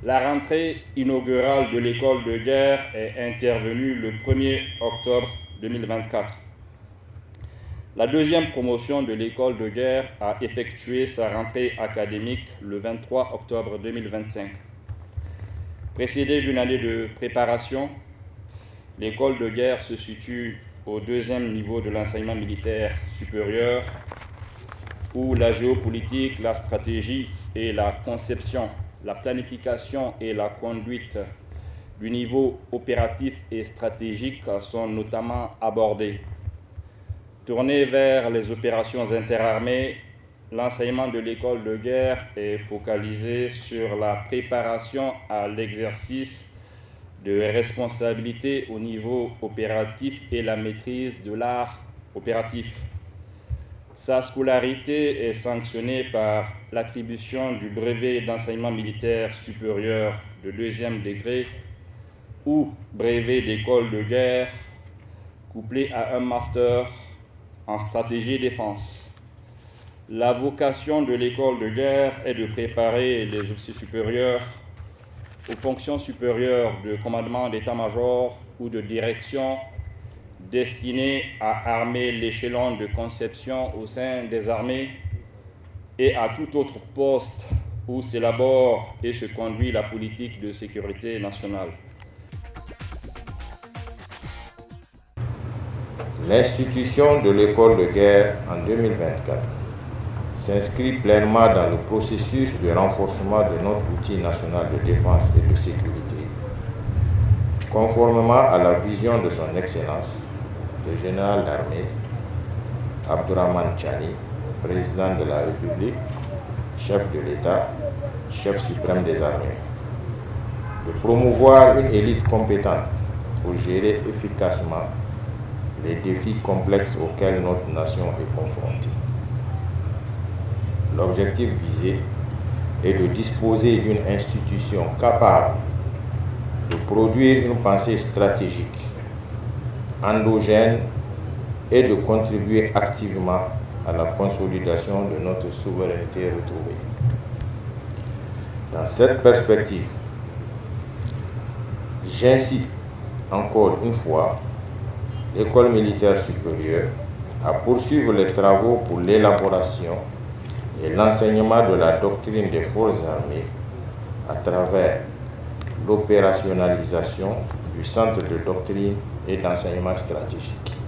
La rentrée inaugurale de l'école de guerre est intervenue le 1er octobre 2024. La deuxième promotion de l'école de guerre a effectué sa rentrée académique le 23 octobre 2025. Précédée d'une année de préparation, l'école de guerre se situe au deuxième niveau de l'enseignement militaire supérieur, où la géopolitique, la stratégie et la conception, la planification et la conduite du niveau opératif et stratégique sont notamment abordées. Tourné vers les opérations interarmées, l'enseignement de l'école de guerre est focalisé sur la préparation à l'exercice de responsabilités au niveau opératif et la maîtrise de l'art opératif. Sa scolarité est sanctionnée par l'attribution du brevet d'enseignement militaire supérieur de deuxième degré ou brevet d'école de guerre couplé à un master en stratégie défense. La vocation de l'école de guerre est de préparer les officiers supérieurs aux fonctions supérieures de commandement d'état-major ou de direction destinées à armer l'échelon de conception au sein des armées et à tout autre poste où s'élabore et se conduit la politique de sécurité nationale. L'institution de l'école de guerre en 2024 s'inscrit pleinement dans le processus de renforcement de notre outil national de défense et de sécurité, conformément à la vision de son Excellence, le général d'armée Abdourahmane Tchani, président de la République, chef de l'État, chef suprême des armées, de promouvoir une élite compétente pour gérer efficacement les défis complexes auxquels notre nation est confrontée. L'objectif visé est de disposer d'une institution capable de produire une pensée stratégique, endogène et de contribuer activement à la consolidation de notre souveraineté retrouvée. Dans cette perspective, j'incite encore une fois l'École militaire supérieure à poursuivre les travaux pour l'élaboration et l'enseignement de la doctrine des forces armées à travers l'opérationnalisation du centre de doctrine et d'enseignement stratégique.